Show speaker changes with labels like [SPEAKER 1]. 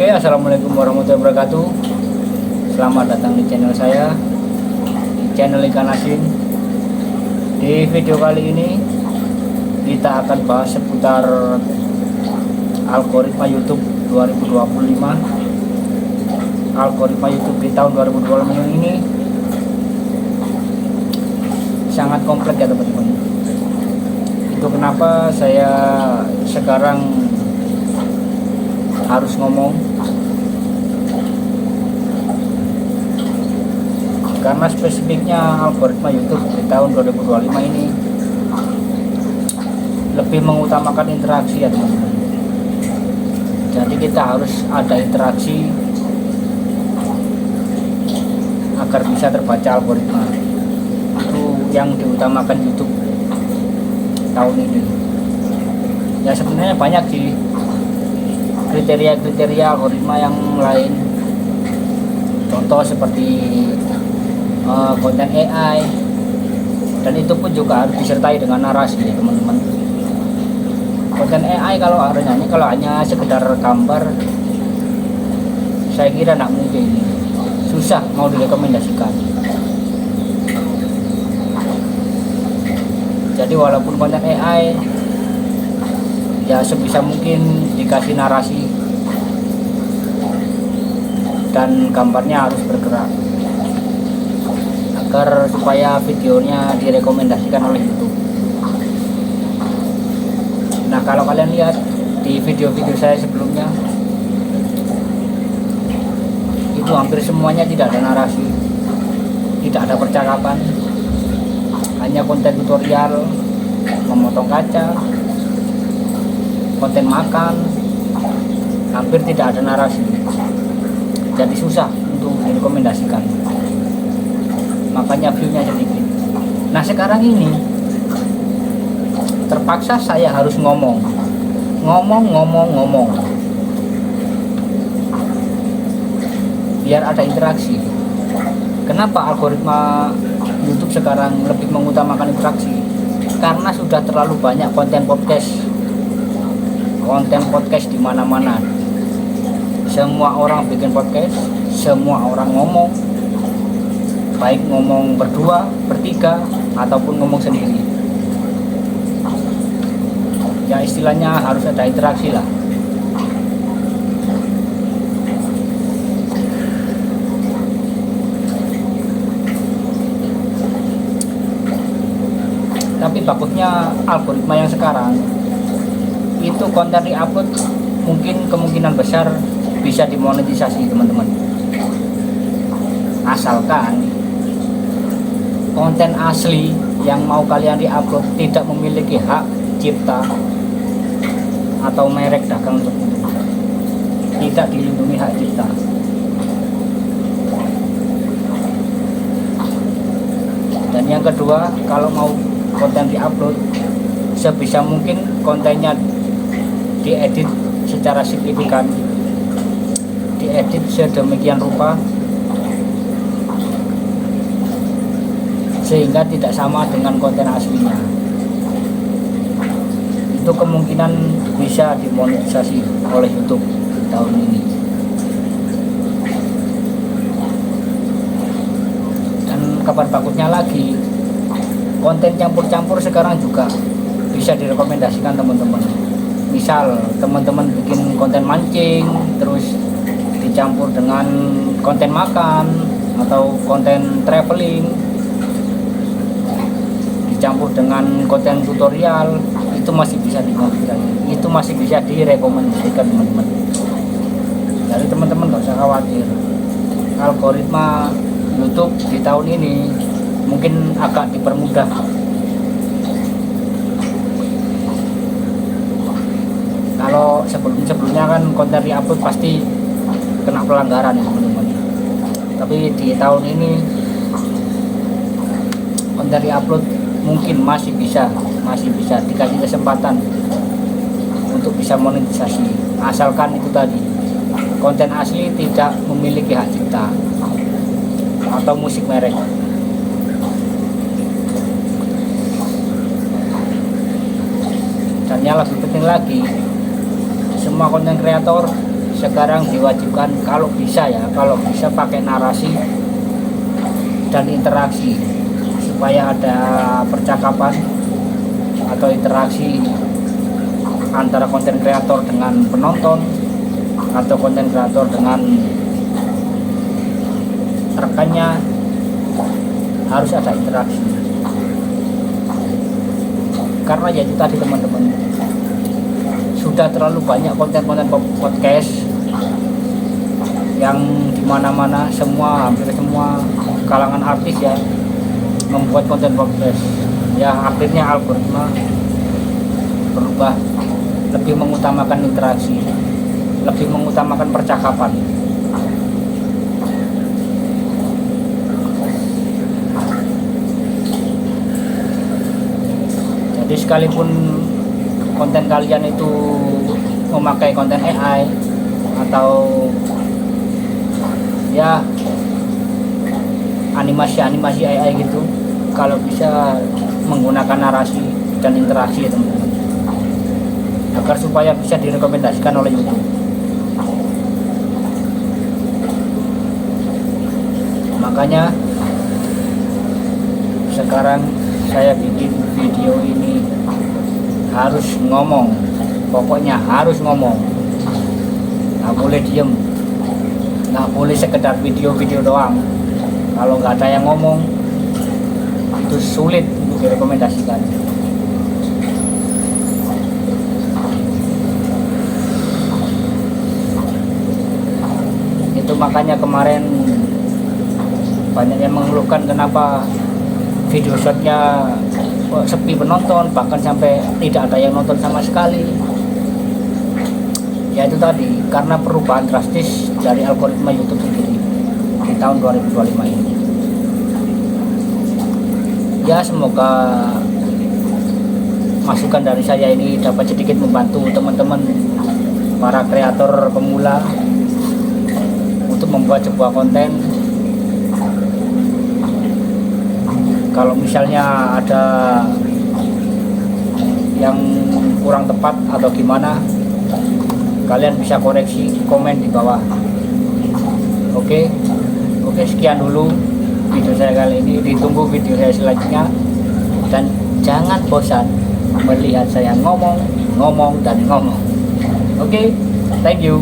[SPEAKER 1] Oke, assalamualaikum warahmatullahi wabarakatuh. Selamat datang di channel saya, di channel Ikan Asin. Di video kali ini kita akan bahas seputar algoritma YouTube 2025. Algoritma YouTube di tahun 2025 ini sangat kompleks ya teman-teman. Itu kenapa saya sekarang harus ngomong, karena spesifiknya algoritma YouTube di tahun 2025 ini lebih mengutamakan interaksi ya teman-teman. Jadi kita harus ada interaksi agar bisa terbaca algoritma. Itu yang diutamakan YouTube tahun ini. Ya sebenarnya banyak sih kriteria-kriteria algoritma yang lain, contoh seperti konten AI, dan itu pun juga harus disertai dengan narasi ya teman-teman. Konten AI kalau hanya sekedar gambar, saya kira tidak mungkin, susah mau direkomendasikan. Jadi walaupun konten AI ya sebisa mungkin dikasih narasi dan gambarnya harus bergerak agar supaya videonya direkomendasikan oleh YouTube. Nah, kalau kalian lihat di video-video saya sebelumnya, itu hampir semuanya tidak ada narasi, tidak ada percakapan, hanya konten tutorial, memotong kaca, konten makan, hampir tidak ada narasi. Jadi susah untuk direkomendasikan, makanya view-nya sedikit. Nah, sekarang ini terpaksa saya harus ngomong biar ada interaksi. Kenapa algoritma YouTube sekarang lebih mengutamakan interaksi? Karena sudah terlalu banyak konten podcast di mana-mana. Semua orang bikin podcast, semua orang ngomong, baik ngomong berdua, bertiga, ataupun ngomong sendiri. Ya istilahnya harus ada interaksi lah. Tapi bagusnya algoritma yang sekarang itu konten di-upload mungkin kemungkinan besar bisa dimonetisasi teman-teman, asalkan konten asli yang mau kalian di-upload tidak memiliki hak cipta atau merek dagang tertentu, tidak dilindungi hak cipta. Dan yang kedua, kalau mau konten di-upload, sebisa mungkin kontennya diedit secara signifikan, diedit sedemikian rupa sehingga tidak sama dengan konten aslinya. Itu kemungkinan bisa dimonetisasi oleh YouTube tahun ini. Dan kabar bagusnya lagi, konten campur-campur sekarang juga bisa direkomendasikan teman-teman. Misal teman-teman bikin konten mancing terus dicampur dengan konten makan atau konten traveling, dicampur dengan konten tutorial, itu masih bisa dimonetisasi, itu masih bisa direkomendasikan teman-teman. Jadi teman-teman gak usah khawatir, algoritma YouTube di tahun ini mungkin agak dipermudah. Kalau sebelumnya kan konten di-upload pasti kena pelanggaran ya teman-teman. Tapi di tahun ini konten di-upload mungkin masih bisa dikasih kesempatan untuk bisa monetisasi, asalkan itu tadi konten asli tidak memiliki hak cipta atau musik merek. Dan yang lebih penting lagi, semua konten kreator sekarang diwajibkan kalau bisa pakai narasi dan interaksi supaya ada percakapan atau interaksi antara konten kreator dengan penonton atau konten kreator dengan rekannya. Harus ada interaksi, karena ya itu tadi teman-teman, sudah terlalu banyak konten-konten podcast yang dimana-mana hampir semua kalangan artis ya membuat konten podcast. Ya akhirnya algoritma berubah, lebih mengutamakan interaksi, lebih mengutamakan percakapan. Jadi sekalipun konten kalian itu memakai konten AI atau ya animasi AI gitu, kalau bisa menggunakan narasi dan interaksi ya teman-teman, agar supaya bisa direkomendasikan oleh YouTube. Makanya sekarang saya bikin video ini harus ngomong, pokoknya harus ngomong, nggak boleh diem, nggak boleh sekedar video-video doang. Kalau nggak ada yang ngomong itu sulit untuk direkomendasikan. Itu makanya kemarin banyak yang mengeluhkan kenapa video shotnya sepi penonton, bahkan sampai tidak ada yang nonton sama sekali. Ya itu tadi, karena perubahan drastis dari algoritma YouTube sendiri di tahun 2025 ini. Ya semoga masukan dari saya ini dapat sedikit membantu teman-teman para kreator pemula untuk membuat sebuah konten. Kalau misalnya ada yang kurang tepat atau gimana, kalian bisa koreksi, komen di bawah. Oke, sekian dulu video saya kali ini. Ditunggu video saya selanjutnya, dan jangan bosan melihat saya ngomong dan ngomong. Oke, thank you.